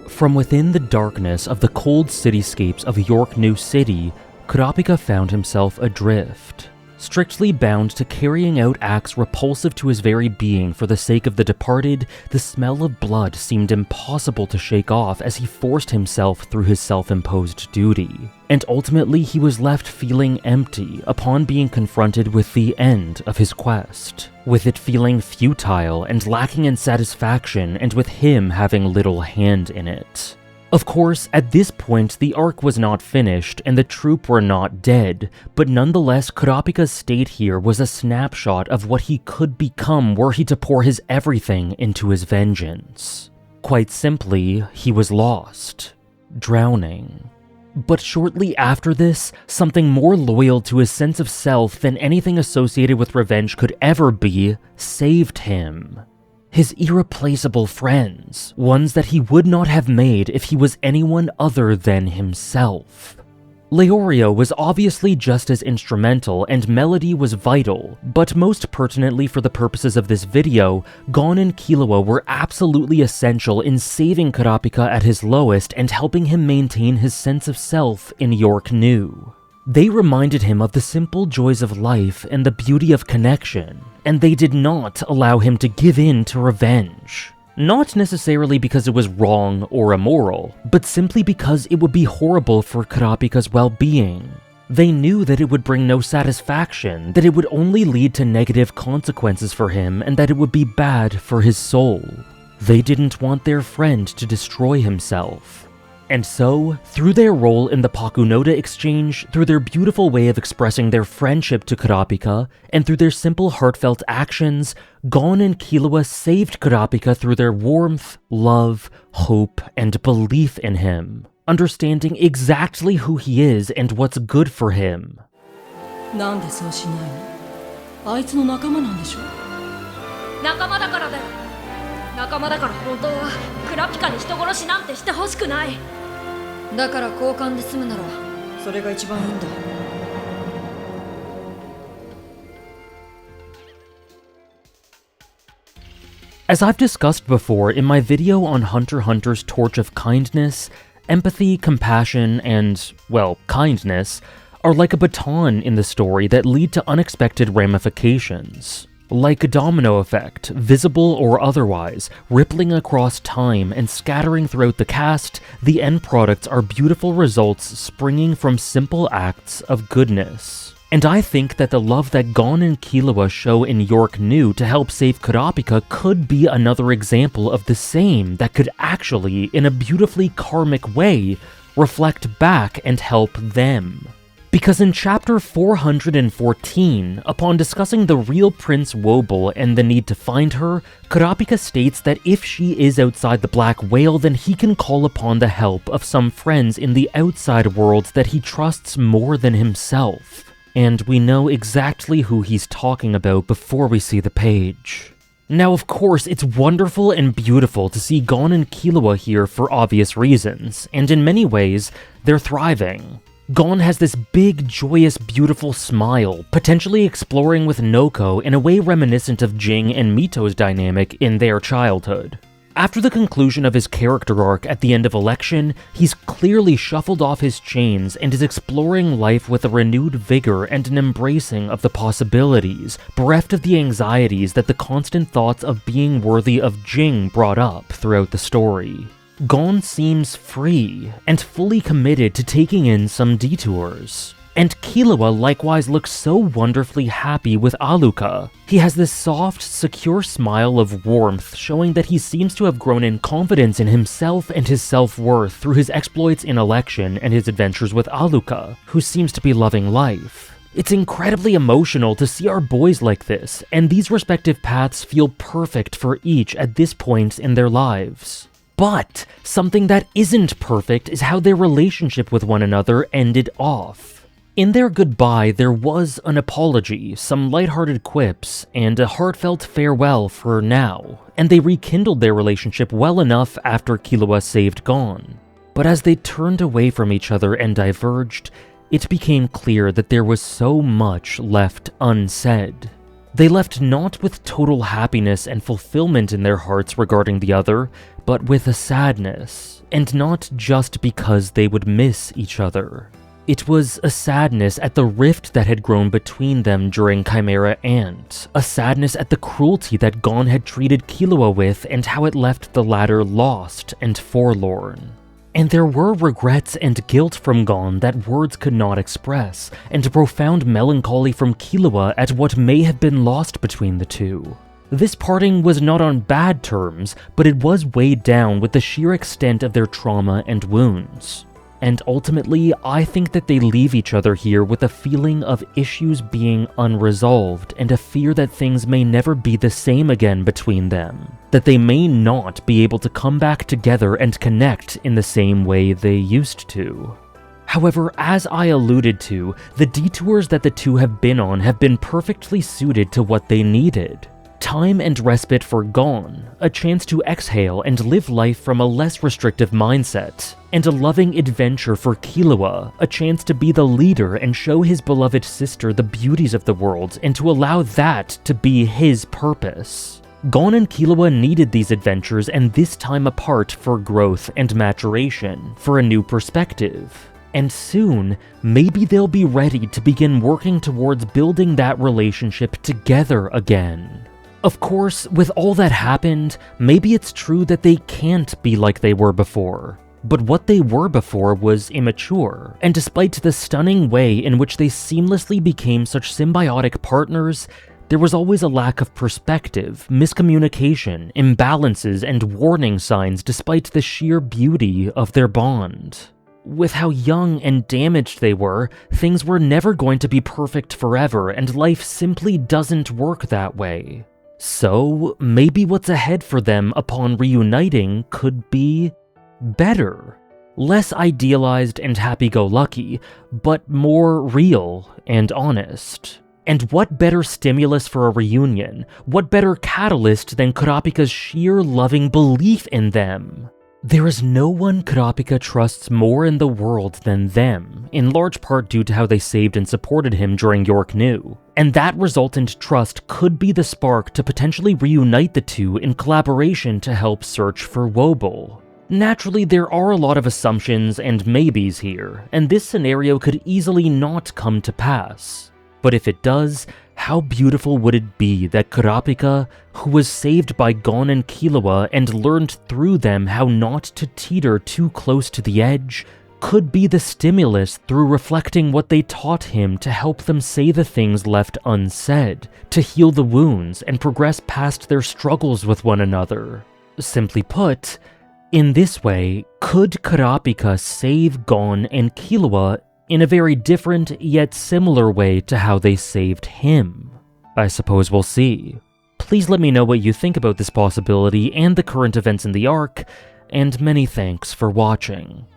From within the darkness of the cold cityscapes of York New City, Kurapika found himself adrift, strictly bound to carrying out acts repulsive to his very being for the sake of the departed. The smell of blood seemed impossible to shake off as he forced himself through his self-imposed duty. And ultimately he was left feeling empty upon being confronted with the end of his quest, with it feeling futile and lacking in satisfaction, and with him having little hand in it. Of course, at this point, the arc was not finished and the troupe were not dead, but nonetheless, Kurapika's state here was a snapshot of what he could become were he to pour his everything into his vengeance. Quite simply, he was lost, drowning. But shortly after this, something more loyal to his sense of self than anything associated with revenge could ever be, saved him. His irreplaceable friends, ones that he would not have made if he was anyone other than himself. Leorio was obviously just as instrumental and Melody was vital, but most pertinently for the purposes of this video, Gon and Killua were absolutely essential in saving Kurapika at his lowest and helping him maintain his sense of self in York New. They reminded him of the simple joys of life and the beauty of connection, and they did not allow him to give in to revenge. Not necessarily because it was wrong or immoral, but simply because it would be horrible for Kurapika's well-being. They knew that it would bring no satisfaction, that it would only lead to negative consequences for him, and that it would be bad for his soul. They didn't want their friend to destroy himself. And so, through their role in the Pakunoda exchange, through their beautiful way of expressing their friendship to Kurapika, and through their simple heartfelt actions, Gon and Killua saved Kurapika through their warmth, love, hope, and belief in him, understanding exactly who he is and what's good for him. なんでそうしないの？あいつの仲間なんでしょ？仲間だからだよ。仲間だから本当はクラピカに人殺しなんてしてほしくない。だから交換で済むならそれが一番いいんだ。As I've discussed before in my video on Hunter x Hunter's Torch of Kindness, empathy, compassion, and, well, kindness are like a baton in the story that lead to unexpected ramifications. Like a domino effect, visible or otherwise, rippling across time and scattering throughout the cast, the end products are beautiful results springing from simple acts of goodness. And I think that the love that Gon and Killua show in York New to help save Kurapika could be another example of the same that could actually, in a beautifully karmic way, reflect back and help them. Because in chapter 414, upon discussing the real Prince Wobble and the need to find her, Kurapika states that if she is outside the Black Whale, then he can call upon the help of some friends in the outside world that he trusts more than himself. And we know exactly who he's talking about before we see the page. Now, of course, it's wonderful and beautiful to see Gon and Killua here for obvious reasons, and in many ways, they're thriving. Gon has this big, joyous, beautiful smile, potentially exploring with Noko in a way reminiscent of Jing and Mito's dynamic in their childhood. After the conclusion of his character arc at the end of Election, he's clearly shuffled off his chains and is exploring life with a renewed vigor and an embracing of the possibilities, bereft of the anxieties that the constant thoughts of being worthy of Jing brought up throughout the story. Gon seems free and fully committed to taking in some detours. And Killua likewise looks so wonderfully happy with Aluka. He has this soft, secure smile of warmth, showing that he seems to have grown in confidence in himself and his self-worth through his exploits in Election and his adventures with Aluka, who seems to be loving life. It's incredibly emotional to see our boys like this, and these respective paths feel perfect for each at this point in their lives. But something that isn't perfect is how their relationship with one another ended off. In their goodbye, there was an apology, some lighthearted quips, and a heartfelt farewell for now, and they rekindled their relationship well enough after Killua saved Gon. But as they turned away from each other and diverged, it became clear that there was so much left unsaid. They left not with total happiness and fulfillment in their hearts regarding the other, but with a sadness, and not just because they would miss each other. It was a sadness at the rift that had grown between them during Chimera Ant, a sadness at the cruelty that Gon had treated Killua with and how it left the latter lost and forlorn. And there were regrets and guilt from Gon that words could not express, and a profound melancholy from Killua at what may have been lost between the two. This parting was not on bad terms, but it was weighed down with the sheer extent of their trauma and wounds. And ultimately, I think that they leave each other here with a feeling of issues being unresolved and a fear that things may never be the same again between them, that they may not be able to come back together and connect in the same way they used to. However, as I alluded to, the detours that the two have been on have been perfectly suited to what they needed. Time and respite for Gon, a chance to exhale and live life from a less restrictive mindset, and a loving adventure for Killua, a chance to be the leader and show his beloved sister the beauties of the world and to allow that to be his purpose. Gon and Killua needed these adventures and this time apart for growth and maturation, for a new perspective. And soon, maybe they'll be ready to begin working towards building that relationship together again. Of course, with all that happened, maybe it's true that they can't be like they were before. But what they were before was immature, and despite the stunning way in which they seamlessly became such symbiotic partners, there was always a lack of perspective, miscommunication, imbalances, and warning signs despite the sheer beauty of their bond. With how young and damaged they were, things were never going to be perfect forever, and life simply doesn't work that way. So, maybe what's ahead for them upon reuniting could be better. Less idealized and happy-go-lucky, but more real and honest. And what better stimulus for a reunion? What better catalyst than Kurapika's sheer loving belief in them? There is no one Kurapika trusts more in the world than them, in large part due to how they saved and supported him during York New. And that resultant trust could be the spark to potentially reunite the two in collaboration to help search for Wobble. Naturally, there are a lot of assumptions and maybes here, and this scenario could easily not come to pass. But if it does, how beautiful would it be that Kurapika, who was saved by Gon and Killua and learned through them how not to teeter too close to the edge, could be the stimulus through reflecting what they taught him to help them say the things left unsaid, to heal the wounds and progress past their struggles with one another. Simply put, in this way, could Kurapika save Gon and Killua in a very different yet similar way to how they saved him? I suppose we'll see. Please let me know what you think about this possibility and the current events in the arc, and many thanks for watching.